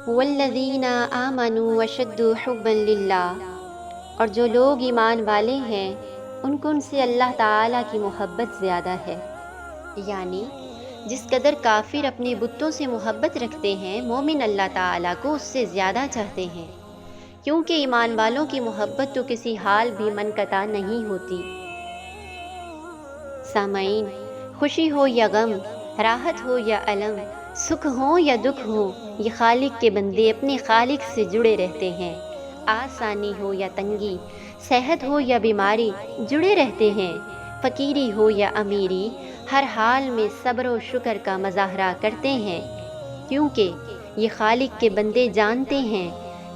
والذین آمنوا اشد حبا للہ، اور جو لوگ ایمان والے ہیں ان کو ان سے اللہ تعالیٰ کی محبت زیادہ ہے۔ یعنی جس قدر کافر اپنے بتوں سے محبت رکھتے ہیں، مومن اللہ تعالیٰ کو اس سے زیادہ چاہتے ہیں، کیونکہ ایمان والوں کی محبت تو کسی حال بھی منقطع نہیں ہوتی۔ سامعین، خوشی ہو یا غم، راحت ہو یا الم، سکھ ہو یا دکھ ہو، یہ خالق کے بندے اپنے خالق سے جڑے رہتے ہیں۔ آسانی ہو یا تنگی، صحت ہو یا بیماری، جڑے رہتے ہیں۔ فقیری ہو یا امیری، ہر حال میں صبر و شکر کا مظاہرہ کرتے ہیں، کیونکہ یہ خالق کے بندے جانتے ہیں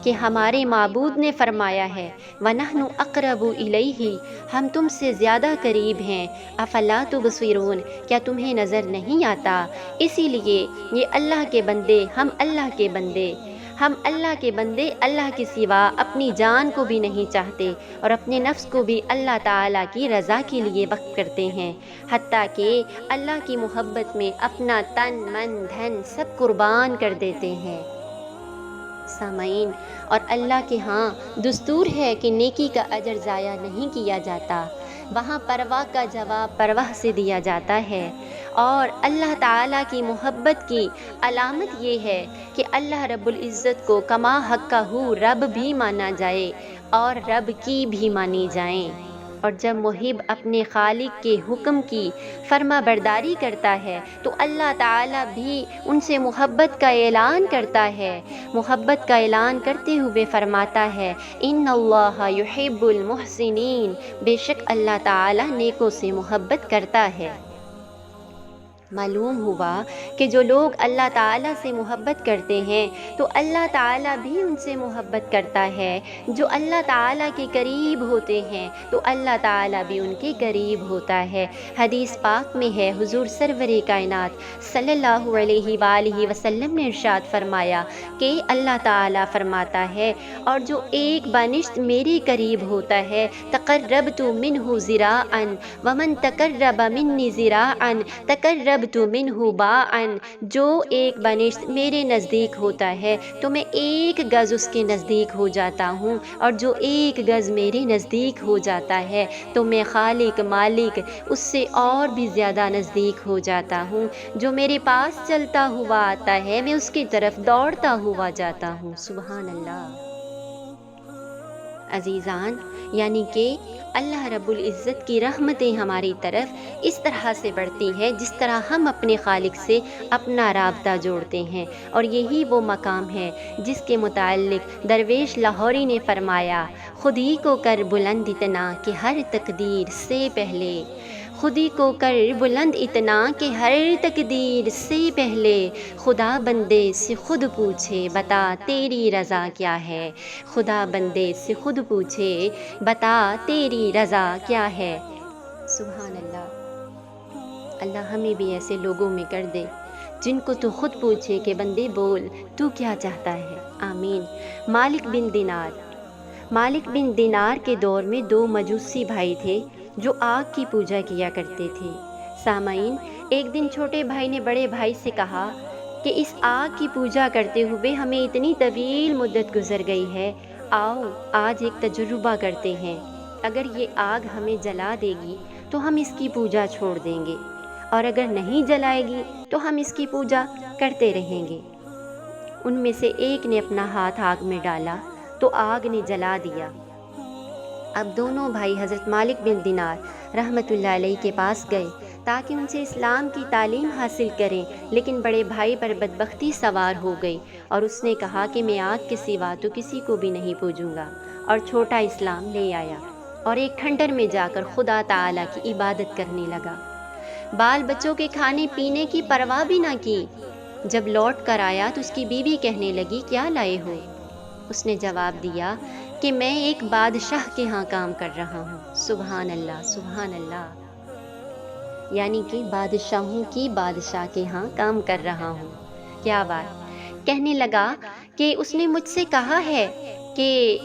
کہ ہمارے معبود نے فرمایا ہے وَنَحْنُ أَقْرَبُ إِلَيْهِ، ہم تم سے زیادہ قریب ہیں۔ أَفَلَا تُبْصِرُونَ، کیا تمہیں نظر نہیں آتا؟ اسی لیے یہ اللہ کے بندے، ہم اللہ کے بندے، اللہ کے سوا اپنی جان کو بھی نہیں چاہتے اور اپنے نفس کو بھی اللہ تعالیٰ کی رضا کے لیے وقف کرتے ہیں، حتیٰ کہ اللہ کی محبت میں اپنا تن من دھن سب قربان کر دیتے ہیں۔ سامعین، اور اللہ کے ہاں دستور ہے کہ نیکی کا اجر ضائع نہیں کیا جاتا، وہاں پرواہ کا جواب پرواہ سے دیا جاتا ہے۔ اور اللہ تعالیٰ کی محبت کی علامت یہ ہے کہ اللہ رب العزت کو کما حقہ رب بھی مانا جائے اور رب کی بھی مانی جائیں۔ اور جب محب اپنے خالق کے حکم کی فرما برداری کرتا ہے تو اللہ تعالیٰ بھی ان سے محبت کا اعلان کرتا ہے، محبت کا اعلان کرتے ہوئے فرماتا ہے ان اللہ یحب المحسنین، بے شک اللہ تعالیٰ نیکوں سے محبت کرتا ہے۔ معلوم ہوا کہ جو لوگ اللہ تعالیٰ سے محبت کرتے ہیں تو اللہ تعالیٰ بھی ان سے محبت کرتا ہے، جو اللہ تعالیٰ کے قریب ہوتے ہیں تو اللہ تعالیٰ بھی ان کے قریب ہوتا ہے۔ حدیث پاک میں ہے، حضور سرور کائنات صلی اللہ علیہ وآلہ وسلم نے ارشاد فرمایا کہ اللہ تعالیٰ فرماتا ہے اور جو ایک بانشت میرے قریب ہوتا ہے تقربت منہ ذراعا ومن تقرب منی ذراعا تقربت منہ باعا، جو ایک بانشت میرے نزدیک ہوتا ہے تو میں ایک گز اس کے نزدیک ہو جاتا ہوں، اور جو ایک گز میرے نزدیک ہو جاتا ہے تو میں خالق مالک اس سے اور بھی زیادہ نزدیک ہو جاتا ہوں۔ جو میرے پاس چلتا ہوا آتا ہے میں اس کی طرف دوڑتا ہوا جاتا ہوں۔ سبحان اللہ۔ عزیزان، یعنی کہ اللہ رب العزت کی رحمتیں ہماری طرف اس طرح سے بڑھتی ہیں جس طرح ہم اپنے خالق سے اپنا رابطہ جوڑتے ہیں، اور یہی وہ مقام ہے جس کے متعلق درویش لاہوری نے فرمایا خودی کو کر بلند اتنا کہ ہر تقدیر سے پہلے، خودی کو کر بلند اتنا کہ ہر تقدیر سے پہلے، خدا بندے سے خود پوچھے بتا تیری رضا کیا ہے، خدا بندے سے خود پوچھے بتا تیری رضا کیا ہے۔ سبحان اللہ۔ اللہ ہمیں بھی ایسے لوگوں میں کر دے جن کو تو خود پوچھے کہ بندے بول تو کیا چاہتا ہے۔ آمین۔ مالک بن دینار کے دور میں دو مجوسی بھائی تھے جو آگ کی پوجا کیا کرتے تھے۔ سامعین، ایک دن چھوٹے بھائی نے بڑے بھائی سے کہا کہ اس آگ کی پوجا کرتے ہوئے ہمیں اتنی طویل مدت گزر گئی ہے، آؤ آج ایک تجربہ کرتے ہیں، اگر یہ آگ ہمیں جلا دے گی تو ہم اس کی پوجا چھوڑ دیں گے، اور اگر نہیں جلائے گی تو ہم اس کی پوجا کرتے رہیں گے۔ ان میں سے ایک نے اپنا ہاتھ آگ میں ڈالا تو آگ نے جلا دیا۔ اب دونوں بھائی حضرت مالک بن دینار رحمۃ اللہ علیہ کے پاس گئے تاکہ ان سے اسلام کی تعلیم حاصل کریں، لیکن بڑے بھائی پر بدبختی سوار ہو گئی اور اس نے کہا کہ میں آگ کے سوا تو کسی کو بھی نہیں پوجوں گا، اور چھوٹا اسلام لے آیا اور ایک کھنڈر میں جا کر خدا تعالیٰ کی عبادت کرنے لگا، بال بچوں کے کھانے پینے کی پرواہ بھی نہ کی۔ جب لوٹ کر آیا تو اس کی بیوی کہنے لگی کیا لائے ہو؟ اس نے جواب دیا کہ میں ایک بادشاہ کے ہاں کام کر رہا ہوں۔ سبحان اللہ، سبحان اللہ، یعنی کہ بادشاہوں کی بادشاہ کے ہاں کام کر رہا ہوں۔ کیا بات! کہنے لگا کہ اس نے مجھ سے کہا ہے کہ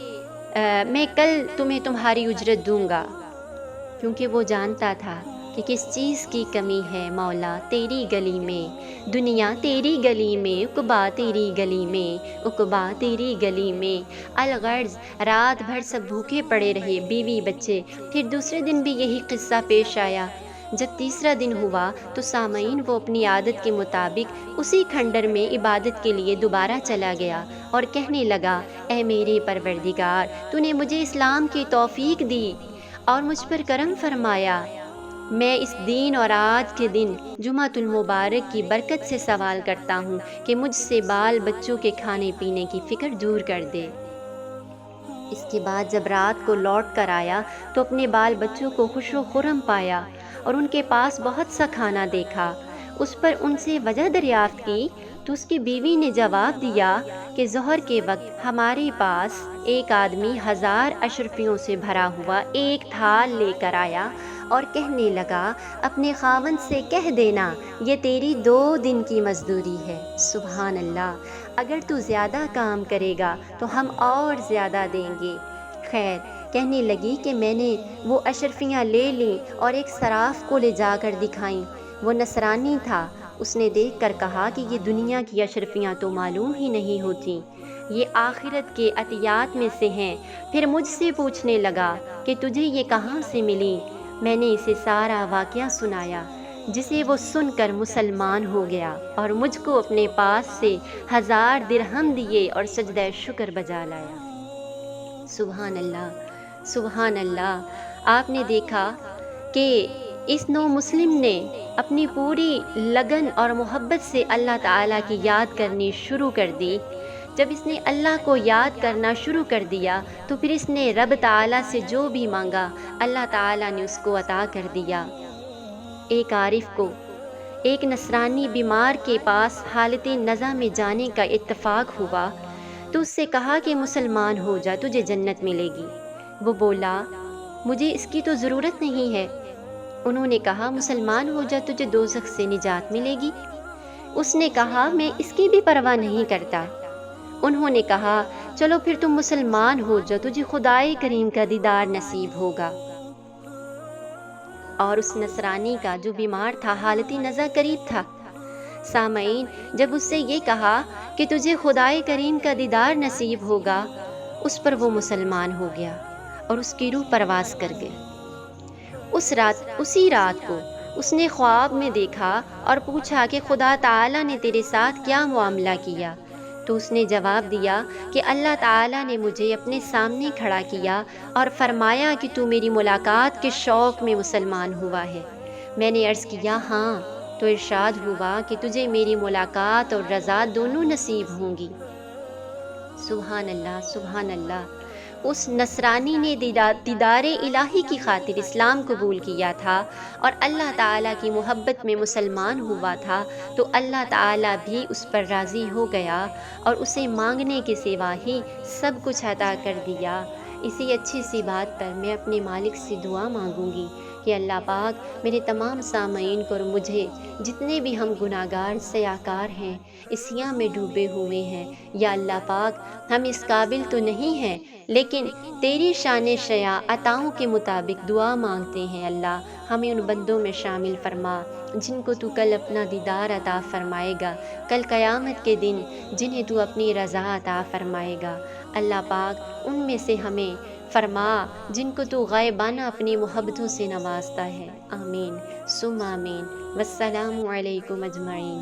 میں کل تمہیں تمہاری اجرت دوں گا، کیونکہ وہ جانتا تھا کہ کس چیز کی کمی ہے مولا تیری گلی میں، دنیا تیری گلی میں، عقبا تیری گلی میں، عقبا تیری گلی میں۔ الغرض رات بھر سب بھوکے پڑے رہے، بیوی بچے۔ پھر دوسرے دن بھی یہی قصہ پیش آیا۔ جب تیسرا دن ہوا تو سامعین وہ اپنی عادت کے مطابق اسی کھنڈر میں عبادت کے لیے دوبارہ چلا گیا اور کہنے لگا، اے میرے پروردگار، تو نے مجھے اسلام کی توفیق دی اور مجھ پر کرم فرمایا۔ میں اس دین اور آج کے دن جمعۃ المبارک کی برکت سے سوال کرتا ہوں کہ مجھ سے بال بچوں کے کھانے پینے کی فکر دور کر دے۔ اس کے بعد جب رات کو لوٹ کر آیا تو اپنے بال بچوں کو خوش و خرم پایا اور ان کے پاس بہت سا کھانا دیکھا۔ اس پر ان سے وجہ دریافت کی تو اس کی بیوی نے جواب دیا کہ ظہر کے وقت ہمارے پاس ایک آدمی 1000 اشرفیوں سے بھرا ہوا ایک تھال لے کر آیا اور کہنے لگا، اپنے خاوند سے کہہ دینا یہ تیری 2 دن کی مزدوری ہے۔ سبحان اللہ، اگر تو زیادہ کام کرے گا تو ہم اور زیادہ دیں گے۔ خیر، کہنے لگی کہ میں نے وہ اشرفیاں لے لیں اور ایک صراف کو لے جا کر دکھائیں۔ وہ نصرانی تھا۔ اس نے دیکھ کر کہا کہ یہ دنیا کی اشرفیاں تو معلوم ہی نہیں ہوتی، یہ آخرت کے عطیات میں سے ہیں۔ پھر مجھ سے پوچھنے لگا کہ تجھے یہ کہاں سے ملی؟ میں نے اسے سارا واقعہ سنایا، جسے وہ سن کر مسلمان ہو گیا اور مجھ کو اپنے پاس سے 1000 درہم دیے اور سجدہ شکر بجا لایا۔ سبحان اللہ، سبحان اللہ۔ آپ نے دیکھا کہ اس نو مسلم نے اپنی پوری لگن اور محبت سے اللہ تعالیٰ کی یاد کرنی شروع کر دی۔ جب اس نے اللہ کو یاد کرنا شروع کر دیا تو پھر اس نے رب تعالیٰ سے جو بھی مانگا اللہ تعالیٰ نے اس کو عطا کر دیا۔ ایک عارف کو ایک نصرانی بیمار کے پاس حالت نزع میں جانے کا اتفاق ہوا تو اس سے کہا کہ مسلمان ہو جا، تجھے جنت ملے گی۔ وہ بولا، مجھے اس کی تو ضرورت نہیں ہے۔ انہوں نے کہا، مسلمان ہو جا، تجھے دوزخ سے نجات ملے گی۔ اس نے کہا، میں اس کی بھی پرواہ نہیں کرتا۔ انہوں نے کہا، چلو پھر تم مسلمان ہو جا، تجھے خدائے کریم کا دیدار نصیب ہوگا۔ اور اس نصرانی کا جو بیمار تھا حالت نزع قریب تھا۔ سامعین، جب اس سے یہ کہا کہ تجھے خدائے کریم کا دیدار نصیب ہوگا، اس پر وہ مسلمان ہو گیا اور اس کی روح پرواز کر گئی۔ اسی رات کو اس نے خواب میں دیکھا اور پوچھا کہ خدا تعالیٰ نے تیرے ساتھ کیا معاملہ کیا؟ تو اس نے جواب دیا کہ اللہ تعالیٰ نے مجھے اپنے سامنے کھڑا کیا اور فرمایا کہ تو میری ملاقات کے شوق میں مسلمان ہوا ہے۔ میں نے عرض کیا، ہاں، تو ارشاد ہوا کہ تجھے میری ملاقات اور رضا دونوں نصیب ہوں گی۔ سبحان اللہ، سبحان اللہ۔ اس نصرانی نے دیدار الہی کی خاطر اسلام قبول کیا تھا اور اللہ تعالیٰ کی محبت میں مسلمان ہوا تھا، تو اللہ تعالیٰ بھی اس پر راضی ہو گیا اور اسے مانگنے کے سوا ہی سب کچھ عطا کر دیا۔ اسی اچھی سی بات پر میں اپنے مالک سے دعا مانگوں گی کہ اللہ پاک میرے تمام سامعین کو اور مجھے، جتنے بھی ہم گناہگار سیاہکار ہیں، اسیاں میں ڈوبے ہوئے ہیں، یا اللہ پاک ہم اس قابل تو نہیں ہیں، لیکن تیری شان شیاء عطاؤں کے مطابق دعا مانگتے ہیں۔ اللہ ہمیں ان بندوں میں شامل فرما جن کو تو کل اپنا دیدار عطا فرمائے گا، کل قیامت کے دن جنہیں تو اپنی رضا عطا فرمائے گا۔ اللہ پاک ان میں سے ہمیں فرما جن کو تو غائبانہ اپنی محبتوں سے نوازتا ہے۔ آمین ثم آمین۔ والسلام علیکم اجمعین۔